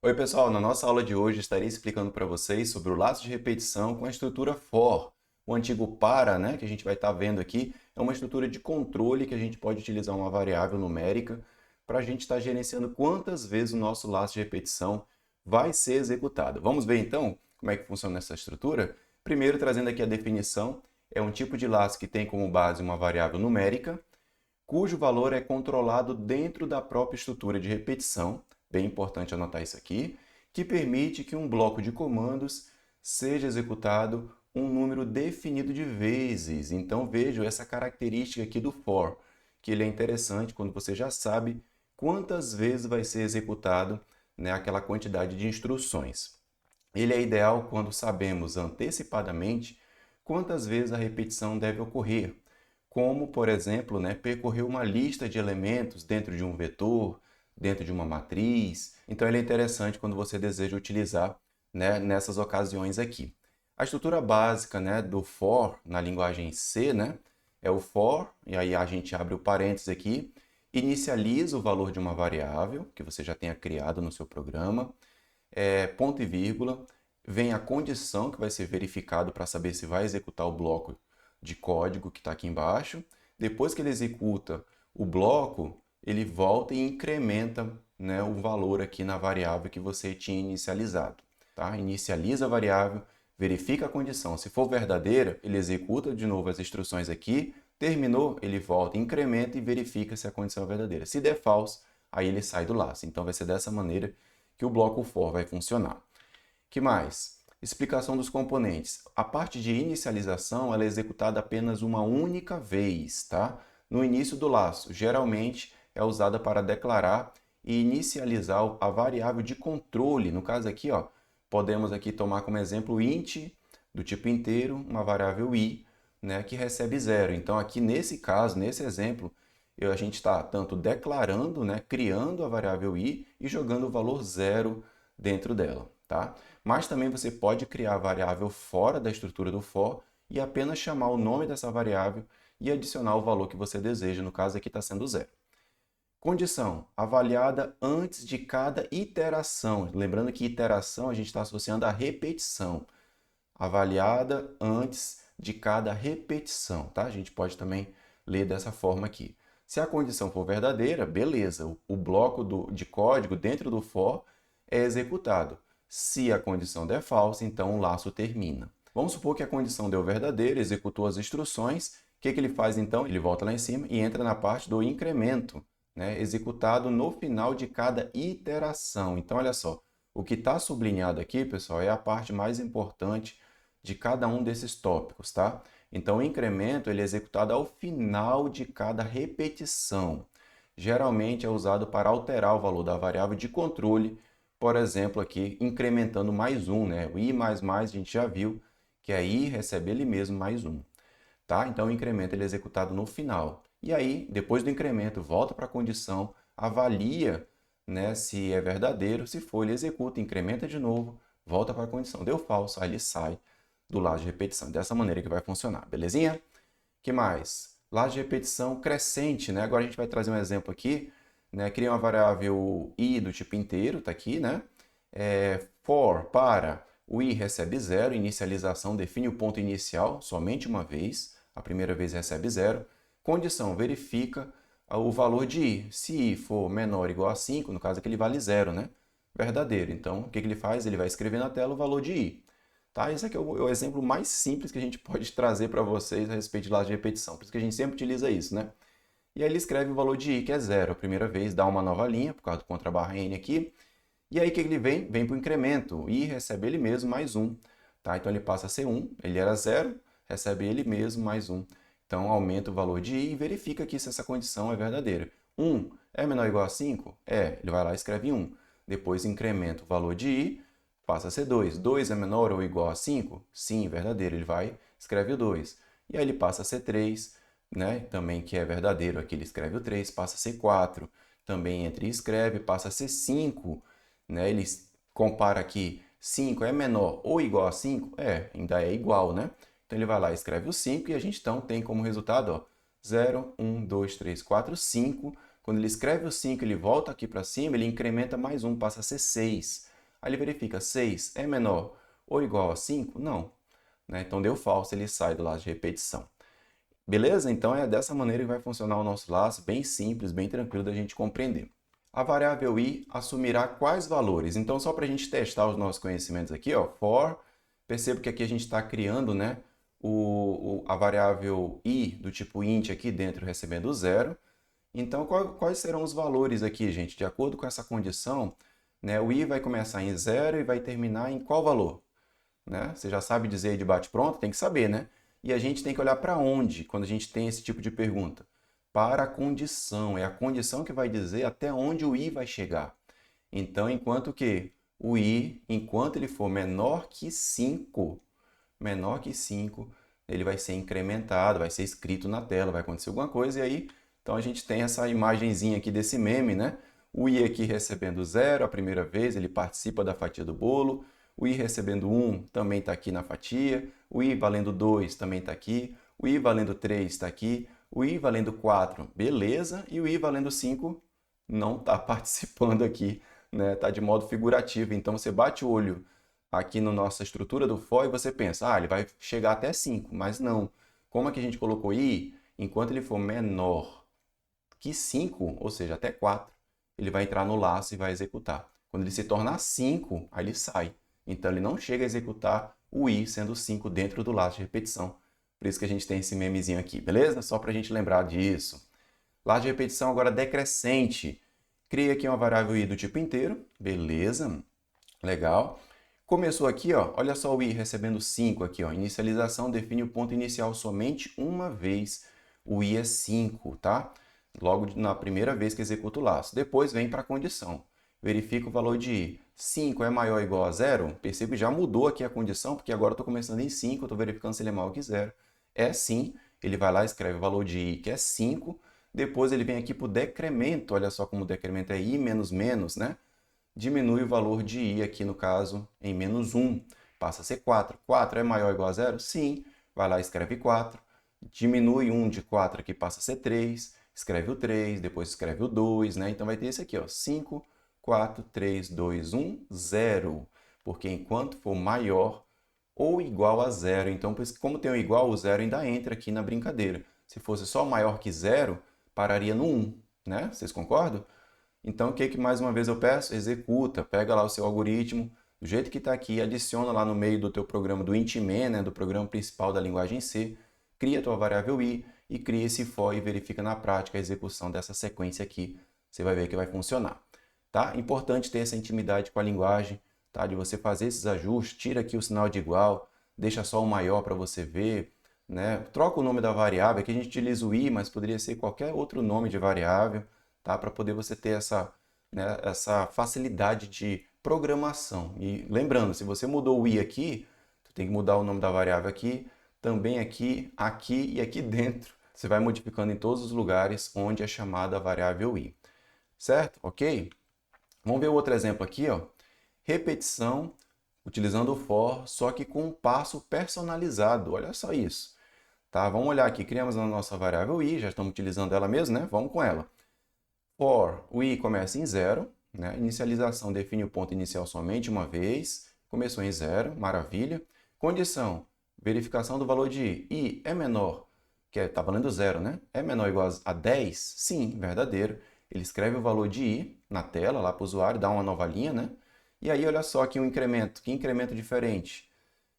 Oi, pessoal. Na nossa aula de hoje estarei explicando para vocês sobre o laço de repetição com a estrutura for. O antigo para, né, que a gente vai estar vendo aqui, é uma estrutura de controle que a gente pode utilizar uma variável numérica para a gente estar gerenciando quantas vezes o nosso laço de repetição vai ser executado. Vamos ver então como é que funciona essa estrutura? Primeiro, trazendo aqui a definição, é um tipo de laço que tem como base uma variável numérica, cujo valor é controlado dentro da própria estrutura de repetição, bem importante anotar isso aqui, que permite que um bloco de comandos seja executado um número definido de vezes. Então veja essa característica aqui do for, que ele é interessante quando você já sabe quantas vezes vai ser executado, né, aquela quantidade de instruções. Ele é ideal quando sabemos antecipadamente quantas vezes a repetição deve ocorrer, como, por exemplo, né, percorrer uma lista de elementos dentro de um vetor, dentro de uma matriz. Então, ele é interessante quando você deseja utilizar, né, nessas ocasiões aqui. A estrutura básica, né, do for na linguagem C, né, é o for, e aí a gente abre o parênteses aqui, inicializa o valor de uma variável que você já tenha criado no seu programa, ponto e vírgula, vem a condição que vai ser verificado para saber se vai executar o bloco de código que está aqui embaixo. Depois que ele executa o bloco, ele volta e incrementa, né, o valor aqui na variável que você tinha inicializado. Tá? Inicializa a variável, verifica a condição. Se for verdadeira, ele executa de novo as instruções aqui, terminou, ele volta, incrementa e verifica se a condição é verdadeira. Se der false, aí ele sai do laço. Então vai ser dessa maneira que o bloco for vai funcionar. Que mais? Explicação dos componentes. A parte de inicialização ela é executada apenas uma única vez, tá? No início do laço. Geralmente é usada para declarar e inicializar a variável de controle. No caso aqui, ó, podemos aqui tomar como exemplo o int do tipo inteiro, uma variável i, né, que recebe zero. Então aqui nesse caso, nesse exemplo, a gente está tanto declarando, né, criando a variável i e jogando o valor zero dentro dela, tá? Mas também você pode criar a variável fora da estrutura do for e apenas chamar o nome dessa variável e adicionar o valor que você deseja, no caso aqui está sendo zero. Condição, avaliada antes de cada iteração. Lembrando que iteração a gente está associando a repetição. Avaliada antes de cada repetição, tá? A gente pode também ler dessa forma aqui. Se a condição for verdadeira, beleza, o bloco de código dentro do for é executado. Se a condição der falsa, então o laço termina. Vamos supor que a condição deu verdadeira, executou as instruções. O que ele faz então? Ele volta lá em cima e entra na parte do incremento, né? Executado no final de cada iteração. Então, olha só, o que está sublinhado aqui, pessoal, é a parte mais importante de cada um desses tópicos, tá? Então, o incremento ele é executado ao final de cada repetição. Geralmente é usado para alterar o valor da variável de controle, por exemplo, aqui incrementando mais um, né? O i mais mais a gente já viu que é i recebe ele mesmo mais um, tá? Então, o incremento ele é executado no final. E aí, depois do incremento, volta para a condição, avalia, né, se é verdadeiro, se for, ele executa, incrementa de novo, volta para a condição. Deu falso, aí ele sai do laço de repetição. Dessa maneira que vai funcionar, belezinha? Que mais? Laço de repetição crescente, né? Agora a gente vai trazer um exemplo aqui, né? Cria uma variável i do tipo inteiro, tá aqui, né? For, para, o i recebe zero, inicialização define o ponto inicial somente uma vez, a primeira vez recebe zero. Condição, verifica o valor de i. Se i for menor ou igual a 5, no caso aqui ele vale zero, né? Verdadeiro. Então, o que ele faz? Ele vai escrever na tela o valor de i. Tá? Esse aqui é o exemplo mais simples que a gente pode trazer para vocês a respeito de laço de repetição. Por isso que a gente sempre utiliza isso, né? E aí ele escreve o valor de i, que é zero. A primeira vez dá uma nova linha, por causa do contrabarra n aqui. E aí o que ele vem? Vem para o incremento. I recebe ele mesmo mais um. Tá? Então ele passa a ser 1, ele era zero, recebe ele mesmo mais um. Então aumenta o valor de i e verifica aqui se essa condição é verdadeira. 1 é menor ou igual a 5? É, ele vai lá e escreve 1. Depois incrementa o valor de i, passa a ser 2. 2 é menor ou igual a 5? Sim, verdadeiro. Ele vai, escreve o 2. E aí ele passa a ser 3, né? Também que é verdadeiro. Aqui ele escreve o 3, passa a ser 4. Também entra e escreve, passa a ser 5. Né? Ele compara aqui 5 é menor ou igual a 5? É, ainda é igual, né? Então ele vai lá e escreve o 5 e a gente então tem como resultado, ó, 0, 1, 2, 3, 4, 5. Quando ele escreve o 5, ele volta aqui para cima, ele incrementa mais um, passa a ser 6. Aí ele verifica 6 é menor ou igual a 5? Não. Né? Então deu falso, ele sai do laço de repetição. Beleza? Então é dessa maneira que vai funcionar o nosso laço, bem simples, bem tranquilo da gente compreender. A variável i assumirá quais valores? Então, só para a gente testar os nossos conhecimentos aqui, ó, for, percebo que aqui a gente está criando, né, a variável i do tipo int aqui dentro recebendo 0. Então, quais serão os valores aqui, gente? De acordo com essa condição, né, o i vai começar em 0 e vai terminar em qual valor? Né? Você já sabe dizer de bate-pronto? Tem que saber, né? E a gente tem que olhar para onde quando a gente tem esse tipo de pergunta? Para a condição. É a condição que vai dizer até onde o i vai chegar. Então, enquanto que o i, enquanto ele for menor que 5, ele vai ser incrementado, vai ser escrito na tela, vai acontecer alguma coisa e aí, então a gente tem essa imagenzinha aqui desse meme, né? O i aqui recebendo 0 a primeira vez, ele participa da fatia do bolo. O i recebendo 1 também está aqui na fatia. O i valendo 2 também está aqui. O i valendo 3 está aqui. O i valendo 4, beleza. E o i valendo 5 não está participando aqui, né? Está de modo figurativo. Então você bate o olho aqui na nossa estrutura do for e você pensa, ele vai chegar até 5, mas não. Como é que a gente colocou i? Enquanto ele for menor que 5, ou seja, até 4, ele vai entrar no laço e vai executar. Quando ele se tornar 5, aí ele sai. Então ele não chega a executar o i sendo 5 dentro do laço de repetição. Por isso que a gente tem esse memezinho aqui, beleza? Só para a gente lembrar disso. Laço de repetição agora decrescente. Cria aqui uma variável i do tipo inteiro, beleza, legal. Começou aqui, ó, olha só o i recebendo 5 aqui, ó. Inicialização define o ponto inicial somente uma vez. O i é 5, tá? Logo na primeira vez que executa o laço. Depois vem para a condição. Verifica o valor de i. 5 é maior ou igual a 0? Percebe que já mudou aqui a condição, porque agora eu estou começando em 5, estou verificando se ele é maior que 0. É sim, ele vai lá e escreve o valor de i, que é 5. Depois ele vem aqui para o decremento, olha só como o decremento é i menos menos, né? Diminui o valor de i aqui no caso em menos 1, passa a ser 4. 4 é maior ou igual a 0? Sim, vai lá e escreve 4. Diminui 1 de 4 aqui, passa a ser 3. Escreve o 3, depois escreve o 2, né? Então vai ter esse aqui, ó, 5, 4, 3, 2, 1, 0. Porque enquanto for maior ou igual a 0, então como tem o igual, o 0 ainda entra aqui na brincadeira. Se fosse só maior que 0, pararia no 1, né? Vocês concordam? Então o que mais uma vez eu peço? Executa, pega lá o seu algoritmo, do jeito que está aqui, adiciona lá no meio do teu programa do Intman, né, do programa principal da linguagem C, cria a tua variável i e cria esse for e verifica na prática a execução dessa sequência aqui. Você vai ver que vai funcionar. Tá? Importante ter essa intimidade com a linguagem, tá? De você fazer esses ajustes, tira aqui o sinal de igual, deixa só o maior para você ver, né? Troca o nome da variável, aqui a gente utiliza o i, mas poderia ser qualquer outro nome de variável, tá? Para poder você ter essa, né, essa facilidade de programação. E lembrando, se você mudou o i aqui, tu tem que mudar o nome da variável aqui, também aqui, aqui e aqui dentro. Você vai modificando em todos os lugares onde é chamada a variável i. Certo? Ok? Vamos ver o outro exemplo aqui, ó. Repetição utilizando o for, só que com um passo personalizado. Olha só isso. Tá? Vamos olhar aqui. Criamos a nossa variável i, já estamos utilizando ela mesmo, né? Vamos com ela. For, o i começa em 0, né? Inicialização define o ponto inicial somente uma vez. Começou em 0, maravilha. Condição, verificação do valor de i. I é menor, que está valendo 0, né? É menor ou igual a 10? Sim, verdadeiro. Ele escreve o valor de i na tela, lá para o usuário, dá uma nova linha, né? E aí, olha só aqui um incremento. Que incremento diferente?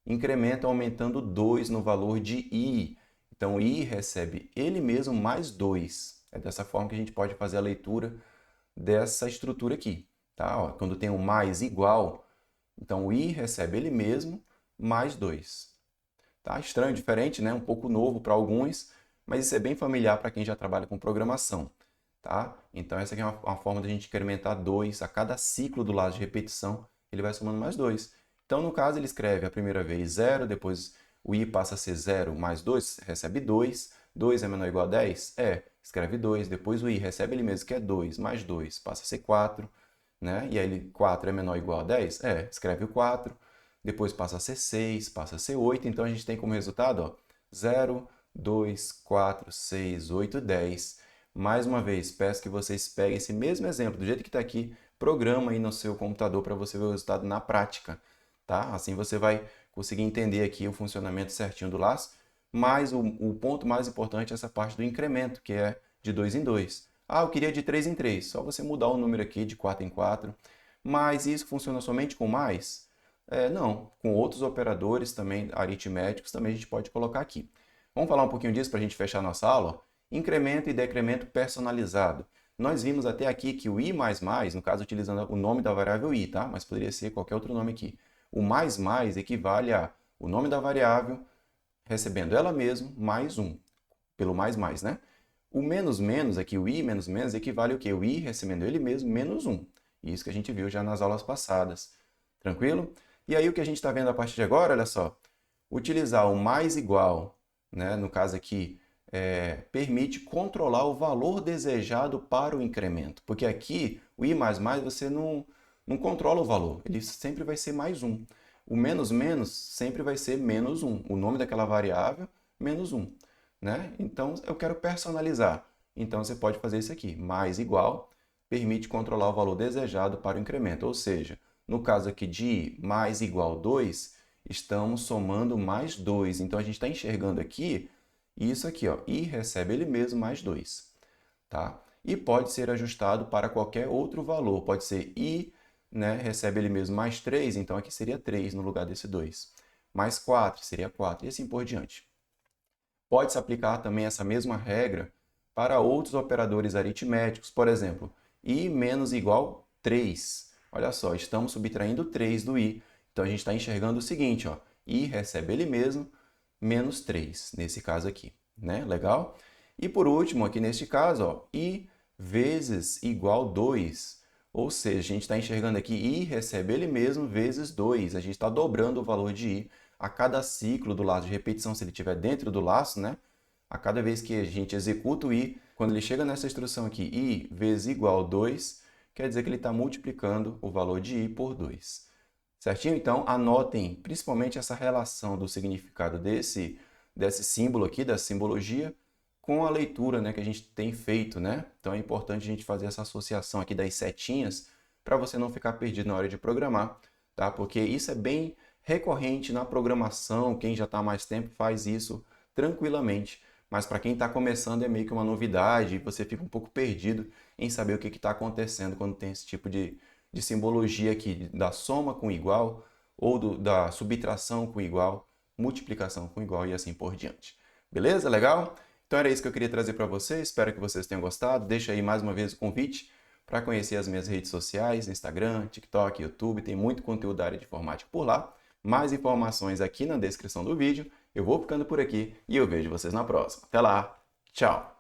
Incremento aumentando 2 no valor de i. Então, i recebe ele mesmo mais 2. É dessa forma que a gente pode fazer a leitura dessa estrutura aqui. Tá? Ó, quando tem um mais igual, então o i recebe ele mesmo mais 2. Tá? Estranho, diferente, né? Um pouco novo para alguns, mas isso é bem familiar para quem já trabalha com programação. Tá? Então essa aqui é uma forma de a gente incrementar 2 a cada ciclo do laço de repetição, ele vai somando mais 2. Então no caso ele escreve a primeira vez 0, depois o i passa a ser 0 mais 2, recebe 2. 2 é menor ou igual a 10? É, escreve 2, depois o i recebe ele mesmo que é 2, mais 2 passa a ser 4, né? E aí ele 4 é menor ou igual a 10? É, escreve o 4, depois passa a ser 6, passa a ser 8, então a gente tem como resultado, ó, 0, 2, 4, 6, 8, 10. Mais uma vez, peço que vocês peguem esse mesmo exemplo, do jeito que está aqui, programa aí no seu computador para você ver o resultado na prática, tá? Assim você vai conseguir entender aqui o funcionamento certinho do laço, mas o ponto mais importante é essa parte do incremento, que é de 2 em 2. Ah, eu queria de 3 em 3, só você mudar o número aqui de 4 em 4, mas isso funciona somente com mais? Não, com outros operadores também aritméticos também a gente pode colocar aqui. Vamos falar um pouquinho disso para a gente fechar nossa aula? Incremento e decremento personalizado. Nós vimos até aqui que o i++, no caso utilizando o nome da variável i, tá? Mas poderia ser qualquer outro nome aqui. O mais equivale a o nome da variável recebendo ela mesma mais 1, pelo mais, né? O menos aqui, o i menos equivale ao quê? O i recebendo ele mesmo menos 1. Isso que a gente viu já nas aulas passadas. Tranquilo? E aí o que a gente está vendo a partir de agora, olha só, utilizar o mais igual, né? No caso aqui, permite controlar o valor desejado para o incremento. Porque aqui, o i++ você não controla o valor, ele sempre vai ser mais 1. O menos sempre vai ser menos 1. O nome daquela variável, menos 1. Né? Então, eu quero personalizar. Então, você pode fazer isso aqui. Mais igual permite controlar o valor desejado para o incremento. Ou seja, no caso aqui de mais igual 2, estamos somando mais 2. Então, a gente está enxergando aqui isso aqui, ó, i recebe ele mesmo mais 2. Tá? E pode ser ajustado para qualquer outro valor. Pode ser i, né, recebe ele mesmo mais 3, então aqui seria 3 no lugar desse 2. Mais 4 seria 4, e assim por diante. Pode-se aplicar também essa mesma regra para outros operadores aritméticos. Por exemplo, i menos igual 3. Olha só, estamos subtraindo 3 do i. Então, a gente está enxergando o seguinte, ó, i recebe ele mesmo menos 3, nesse caso aqui. Né? Legal? E por último, aqui neste caso, ó, i vezes igual 2. Ou seja, a gente está enxergando aqui i recebe ele mesmo vezes 2. A gente está dobrando o valor de i a cada ciclo do laço de repetição, se ele estiver dentro do laço, né? A cada vez que a gente executa o i, quando ele chega nessa instrução aqui, i vezes igual 2, quer dizer que ele está multiplicando o valor de i por 2. Certinho? Então, anotem principalmente essa relação do significado desse símbolo aqui, da simbologia, com a leitura, né, que a gente tem feito, né? Então, é importante a gente fazer essa associação aqui das setinhas para você não ficar perdido na hora de programar, tá? Porque isso é bem recorrente na programação, quem já está há mais tempo faz isso tranquilamente, mas para quem está começando é meio que uma novidade e você fica um pouco perdido em saber o que está acontecendo quando tem esse tipo de simbologia aqui, da soma com igual ou da subtração com igual, multiplicação com igual e assim por diante. Beleza? Legal? Então era isso que eu queria trazer para vocês, espero que vocês tenham gostado. Deixa aí mais uma vez o convite para conhecer as minhas redes sociais, Instagram, TikTok, YouTube, tem muito conteúdo da área de informática por lá. Mais informações aqui na descrição do vídeo. Eu vou ficando por aqui e eu vejo vocês na próxima. Até lá, tchau!